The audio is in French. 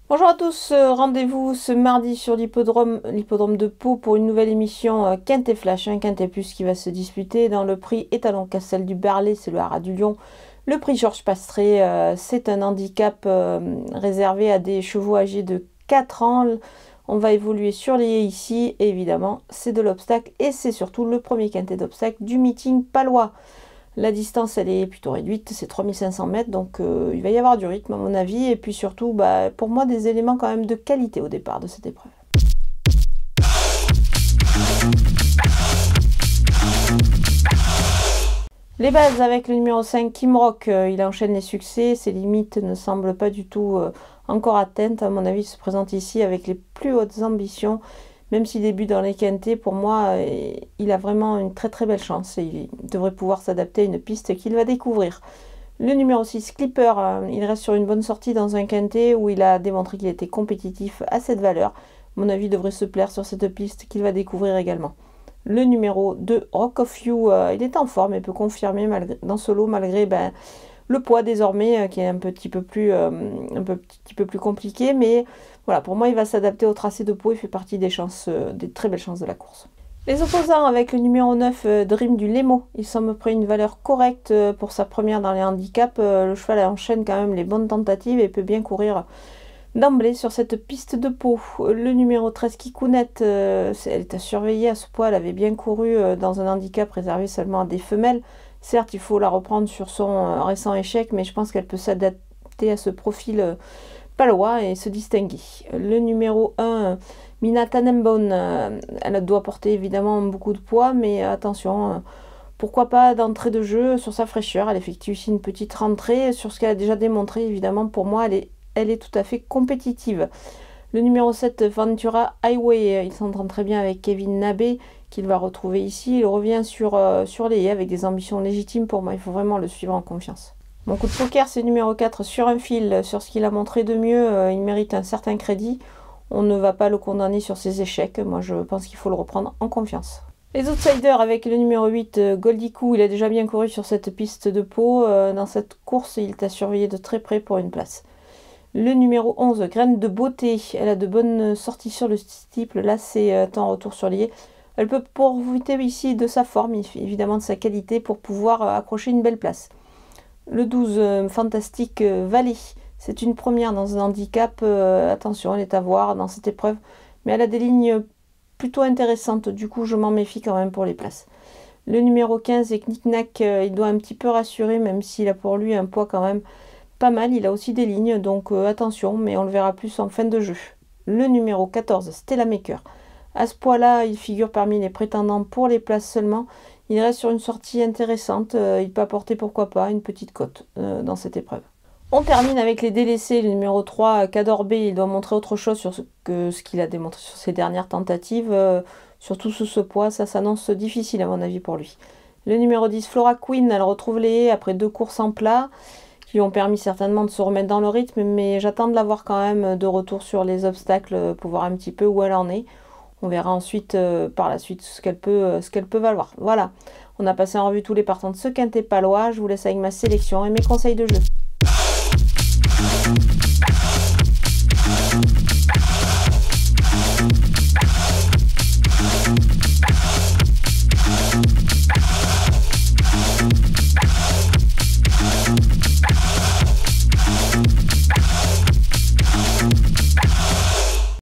Bonjour à tous, rendez-vous ce mardi sur l'hippodrome de Pau pour une nouvelle émission Quintet Flash, un Quintet Plus qui va se disputer dans le prix Étalon Castel du Berlay, c'est le Haras du Lion. Le prix Georges Pastré, c'est un handicap réservé à des chevaux âgés de 4 ans. On va évoluer sur les haies ici, et évidemment c'est de l'obstacle et c'est surtout le premier quintet d'obstacle du meeting palois. La distance, elle est plutôt réduite, c'est 3500 mètres, donc il va y avoir du rythme à mon avis, et puis surtout, pour moi, des éléments quand même de qualité au départ de cette épreuve. Les bases avec le numéro 5, Kim Rock, il enchaîne les succès, ses limites ne semblent pas du tout encore atteintes, à mon avis, il se présente ici avec les plus hautes ambitions. Même s'il débute dans les quintets, pour moi, il a vraiment une très très belle chance et il devrait pouvoir s'adapter à une piste qu'il va découvrir. Le numéro 6, Clipper, il reste sur une bonne sortie dans un quintet où il a démontré qu'il était compétitif à cette valeur. À mon avis, il devrait se plaire sur cette piste qu'il va découvrir également. Le numéro 2, Rock of You, il est en forme et peut confirmer dans ce lot malgré le poids désormais qui est un petit peu plus compliqué, mais voilà, pour moi il va s'adapter au tracé de Pau, il fait partie des très belles chances de la course. Les opposants avec le numéro 9, Dream du Lemo, il semble près une valeur correcte pour sa première dans les handicaps. Le cheval enchaîne quand même les bonnes tentatives et peut bien courir d'emblée sur cette piste de Pau. Le numéro 13, Kikounet, elle est à surveiller à ce poids, elle avait bien couru dans un handicap réservé seulement à des femelles. Certes, il faut la reprendre sur son récent échec, mais je pense qu'elle peut s'adapter à ce profil palois et se distinguer. Le numéro 1, Mina Tannenbaum, elle doit porter évidemment beaucoup de poids, mais attention, pourquoi pas d'entrée de jeu sur sa fraîcheur. Elle effectue ici une petite rentrée sur ce qu'elle a déjà démontré. Évidemment, pour moi, elle est tout à fait compétitive. Le numéro 7, Ventura Highway, il s'entend très bien avec Kevin Nabé, qu'il va retrouver ici. Il revient sur les haies avec des ambitions légitimes pour moi. Il faut vraiment le suivre en confiance. Mon coup de poker, c'est numéro 4, sur un fil, sur ce qu'il a montré de mieux. Il mérite un certain crédit. On ne va pas le condamner sur ses échecs. Moi, je pense qu'il faut le reprendre en confiance. Les outsiders avec le numéro 8, Goldie Coo, il a déjà bien couru sur cette piste de Pau. Dans cette course, il t'a surveillé de très près pour une place. Le numéro 11, Graine de Beauté, elle a de bonnes sorties sur le steeple. Là, c'est en retour sur lié. Elle peut profiter ici de sa forme, évidemment de sa qualité, pour pouvoir accrocher une belle place. Le 12, Fantastique Valley, c'est une première dans un handicap. Attention, elle est à voir dans cette épreuve. Mais elle a des lignes plutôt intéressantes. Du coup, je m'en méfie quand même pour les places. Le numéro 15, Knick-Knack, il doit un petit peu rassurer, même s'il a pour lui un poids quand même pas mal. Il a aussi des lignes, donc attention, mais on le verra plus en fin de jeu. Le numéro 14, Stella Maker. À ce poids-là, il figure parmi les prétendants pour les places seulement. Il reste sur une sortie intéressante. Il peut apporter, pourquoi pas, une petite cote dans cette épreuve. On termine avec les délaissés. Le numéro 3, Cador B, il doit montrer autre chose que ce qu'il a démontré sur ses dernières tentatives. Surtout sous ce poids, ça s'annonce difficile à mon avis pour lui. Le numéro 10, Flora Queen, elle retrouve les haies après 2 courses en plat, qui lui ont permis certainement de se remettre dans le rythme, mais j'attends de la voir quand même de retour sur les obstacles pour voir un petit peu où elle en est. On verra ensuite par la suite ce qu'elle peut valoir. Voilà, on a passé en revue tous les partants de ce quintet palois. Je vous laisse avec ma sélection et mes conseils de jeu.